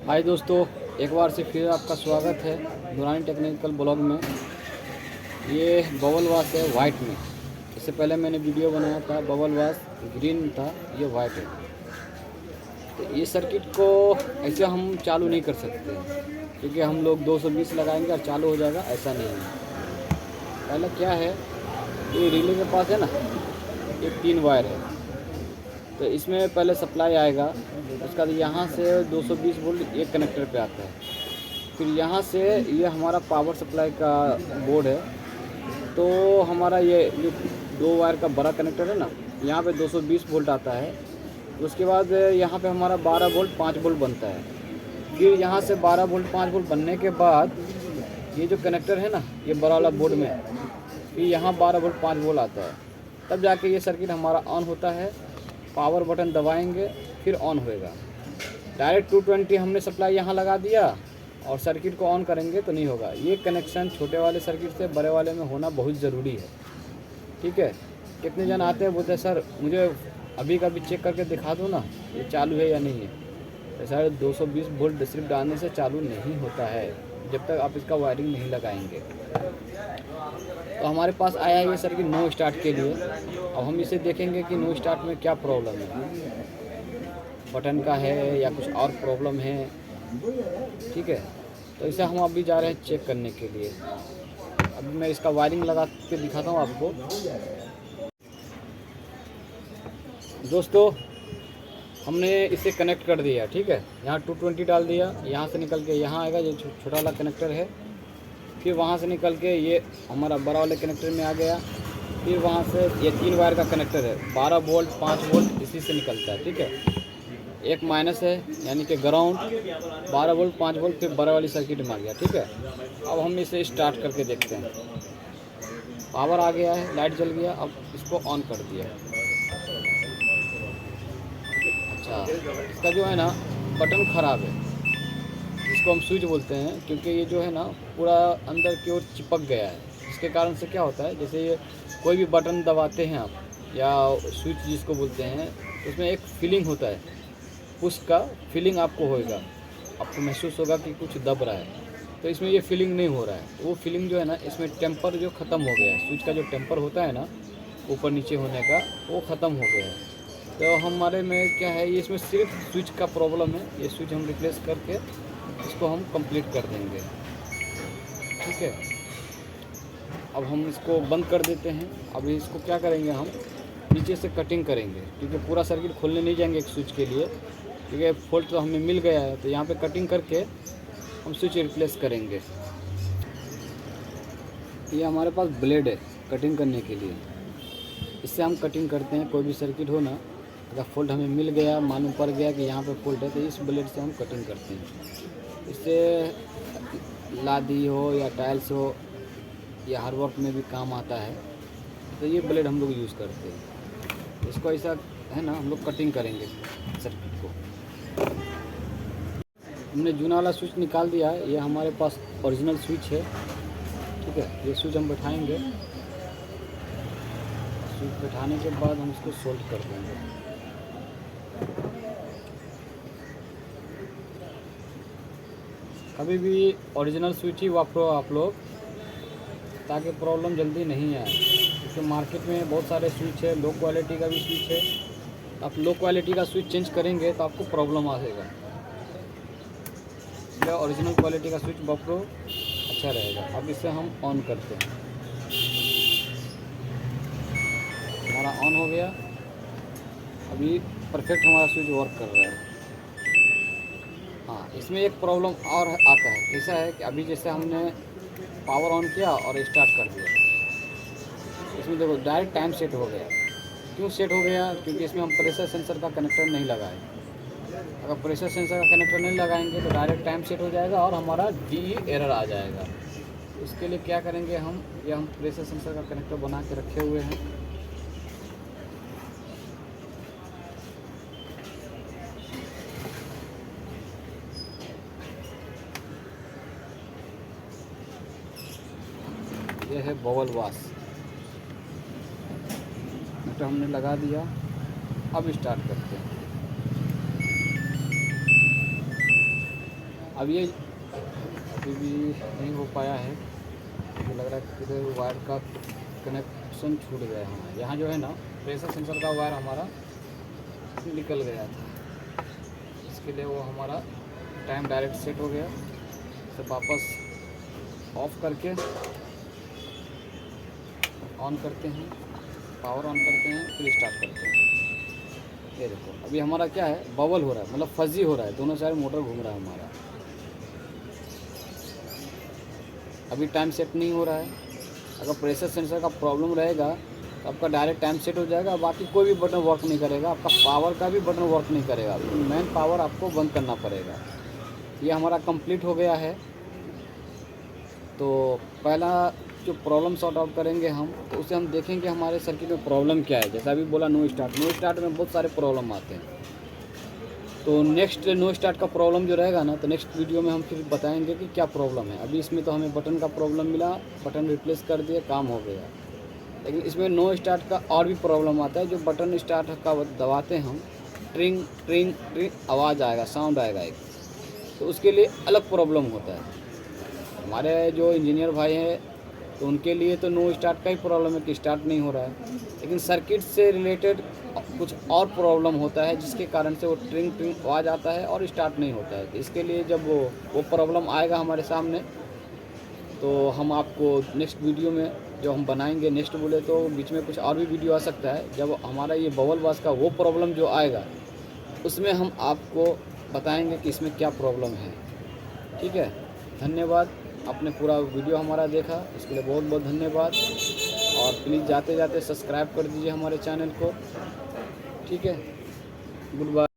हाय दोस्तों, एक बार से फिर आपका स्वागत है दुरानी टेक्निकल ब्लॉग में। ये बबल वाश है वाइट में। इससे पहले मैंने वीडियो बनाया था, बबल वाश ग्रीन था, ये वाइट है। तो ये सर्किट को ऐसे हम चालू नहीं कर सकते क्योंकि हम लोग 220 लगाएंगे और चालू हो जाएगा, ऐसा नहीं है। पहले क्या है, ये रिले के पास है ना, ये 3 वायर है। तो इसमें पहले सप्लाई आएगा, उसका यहाँ से 220 वोल्ट एक कनेक्टर पे आता है। फिर यहाँ से ये हमारा पावर सप्लाई का बोर्ड है, तो हमारा ये जो 2 वायर का बड़ा कनेक्टर है ना, यहाँ पे 220 वोल्ट आता है। उसके बाद यहाँ पे हमारा 12 वोल्ट 5 वोल्ट बनता है। फिर यहाँ से 12 वोल्ट 5 वोल्ट बनने के बाद ये जो कनेक्टर है ना, ये बड़ा वाला बोर्ड में, फिर यहाँ 12 वोल्ट 5 वोल्ट आता है। तब जाके ये सर्किट हमारा ऑन होता है। पावर बटन दबाएंगे फिर ऑन होएगा। डायरेक्ट 220 हमने सप्लाई यहाँ लगा दिया और सर्किट को ऑन करेंगे तो नहीं होगा। ये कनेक्शन छोटे वाले सर्किट से बड़े वाले में होना बहुत ज़रूरी है, ठीक है। कितने जन आते हैं, बोलते हैं सर मुझे अभी का भी चेक करके दिखा दो ना, ये चालू है या नहीं है। तो सर 220 वोल्ट सिर्फ डालने से चालू नहीं होता है जब तक आप इसका वायरिंग नहीं लगाएंगे। तो हमारे पास आया है ये सर्किट नो स्टार्ट के लिए। अब हम इसे देखेंगे कि नो स्टार्ट में क्या प्रॉब्लम है, बटन का है या कुछ और प्रॉब्लम है, ठीक है। तो इसे हम अभी जा रहे हैं चेक करने के लिए। अभी मैं इसका वायरिंग लगा के दिखाता हूँ आपको। दोस्तों, हमने इसे कनेक्ट कर दिया, ठीक है। यहाँ 220 डाल दिया, यहाँ से निकल के यहाँ आएगा, ये छोटा वाला कनेक्टर है। फिर वहाँ से निकल के ये हमारा बड़ा वाले कनेक्टर में आ गया। फिर वहाँ से ये 3 वायर का कनेक्टर है, 12 वोल्ट 5 वोल्ट इसी से निकलता है, ठीक है। एक माइनस है यानी कि ग्राउंड, 12 वोल्ट 5 वोल्ट फिर बड़ा वाली सर्किट में आ गया, ठीक है। अब हम इसे स्टार्ट करके देखते हैं। पावर आ गया है, लाइट जल गया। अब इसको ऑन कर दिया। अच्छा, इसका जो है ना बटन ख़राब है, जिसको हम स्विच बोलते हैं, क्योंकि ये जो है ना पूरा अंदर की ओर चिपक गया है। इसके कारण से क्या होता है, जैसे ये कोई भी बटन दबाते हैं आप या स्विच जिसको बोलते हैं, उसमें एक फीलिंग होता है, उसका फीलिंग आपको होएगा, आपको महसूस होगा कि कुछ दब रहा है। तो इसमें ये फीलिंग नहीं हो रहा है। वो फीलिंग जो है ना, इसमें टेम्पर जो ख़त्म हो गया है, स्विच का जो टेम्पर होता है ना ऊपर नीचे होने का, वो ख़त्म हो गया है। तो हमारे में क्या है, ये इसमें सिर्फ स्विच का प्रॉब्लम है। ये स्विच हम रिप्लेस करके इसको हम कंप्लीट कर देंगे, ठीक है। अब हम इसको बंद कर देते हैं। अभी इसको क्या करेंगे, हम नीचे से कटिंग करेंगे, क्योंकि पूरा सर्किट खोलने नहीं जाएंगे एक स्विच के लिए, क्योंकि फॉल्ट तो हमें मिल गया है। तो यहाँ पे कटिंग करके हम स्विच रिप्लेस करेंगे। ये हमारे पास ब्लेड है कटिंग करने के लिए, इससे हम कटिंग करते हैं। कोई भी सर्किट हो ना, अगर फॉल्ट हमें मिल गया, मालूम पड़ गया कि यहाँ पे फॉल्ट है, तो इस ब्लेड से हम कटिंग करते हैं। इससे लादी हो या टाइल्स हो या हर वर्क में भी काम आता है। तो ये ब्लेड हम लोग यूज़ करते हैं। इसको ऐसा है ना, हम लोग कटिंग करेंगे सर्किट को। हमने जूना वाला स्विच निकाल दिया है, ये हमारे पास ओरिजिनल स्विच है, ठीक है। ये स्विच हम बैठाएंगे। स्विच बैठाने के बाद हम इसको सोल्ड कर देंगे। कभी भी ओरिजिनल स्विच ही वापरो आप लोग, ताकि प्रॉब्लम जल्दी नहीं आए। क्योंकि मार्केट में बहुत सारे स्विच है, लो क्वालिटी का भी स्विच है। आप लो क्वालिटी का स्विच चेंज करेंगे तो आपको प्रॉब्लम आएगा। या ओरिजिनल क्वालिटी का स्विच वापरो, अच्छा रहेगा। अब इसे हम ऑन करते हैं। हमारा ऑन हो गया। अभी परफेक्ट हमारा स्विच वर्क कर रहा है। हाँ, इसमें एक प्रॉब्लम और आता है। कैसा है कि अभी जैसे हमने पावर ऑन किया और स्टार्ट कर दिया, इसमें देखो डायरेक्ट टाइम सेट हो गया। क्यों सेट हो गया? क्योंकि इसमें हम प्रेशर सेंसर का कनेक्टर नहीं लगाए। अगर प्रेशर सेंसर का कनेक्टर नहीं लगाएंगे तो डायरेक्ट टाइम सेट हो जाएगा और हमारा डी एरर आ जाएगा। इसके लिए क्या करेंगे हम, ये हम प्रेशर सेंसर का कनेक्टर बना के रखे हुए हैं। ये है बबल वाश, कनेक्टर हमने लगा दिया। अब स्टार्ट करते हैं। अब ये अभी भी नहीं हो पाया है, मुझे लग रहा है कि वायर का कनेक्शन छूट गया है हमारा। यहाँ जो है ना प्रेशर सेंसर का वायर हमारा निकल गया था, इसके लिए वो हमारा टाइम डायरेक्ट सेट हो गया। तो वापस ऑफ करके ऑन करते हैं, पावर ऑन करते हैं, फिर स्टार्ट करते हैं। ये देखो अभी हमारा क्या है, बबल हो रहा है, मतलब फजी हो रहा है, दोनों साइड मोटर घूम रहा है हमारा। अभी टाइम सेट नहीं हो रहा है। अगर प्रेशर सेंसर का प्रॉब्लम रहेगा तो आपका डायरेक्ट टाइम सेट हो जाएगा, बाकी कोई भी बटन वर्क नहीं करेगा, आपका पावर का भी बटन वर्क नहीं करेगा, मेन पावर आपको बंद करना पड़ेगा। ये हमारा कंप्लीट हो गया है। तो पहला जो प्रॉब्लम सॉर्ट आउट करेंगे हम, तो उसे हम देखेंगे हमारे सर्किट में प्रॉब्लम क्या है। जैसा अभी बोला नो स्टार्ट में बहुत सारे प्रॉब्लम आते हैं। तो नेक्स्ट नो स्टार्ट का प्रॉब्लम जो रहेगा ना, तो नेक्स्ट वीडियो में हम फिर बताएंगे कि क्या प्रॉब्लम है। अभी इसमें तो हमें बटन का प्रॉब्लम मिला, बटन रिप्लेस कर दिए, काम हो गया। लेकिन इसमें नो स्टार्ट का और भी प्रॉब्लम आता है। जो बटन स्टार्ट का दबाते हैं हम, ट्रिंग ट्रिंग ट्रिंग आवाज़ आएगा, साउंड आएगा एक, तो उसके लिए अलग प्रॉब्लम होता है। हमारे जो इंजीनियर भाई हैं तो उनके लिए तो नो स्टार्ट का ही प्रॉब्लम है कि स्टार्ट नहीं हो रहा है, लेकिन सर्किट से रिलेटेड कुछ और प्रॉब्लम होता है जिसके कारण से वो ट्रिंग ट्रिंग आवाज़ आता है और स्टार्ट नहीं होता है। तो इसके लिए जब वो प्रॉब्लम आएगा हमारे सामने, तो हम आपको नेक्स्ट वीडियो में जो हम बनाएंगे, नेक्स्ट बोले तो बीच में कुछ और भी वीडियो आ सकता है, जब हमारा ये बबल वाश का वो प्रॉब्लम जो आएगा उसमें हम आपको बताएंगे कि इसमें क्या प्रॉब्लम है। ठीक है, धन्यवाद। आपने पूरा वीडियो हमारा देखा, इसके लिए बहुत बहुत धन्यवाद। और प्लीज़ जाते जाते सब्सक्राइब कर दीजिए हमारे चैनल को। ठीक है, गुड बाय।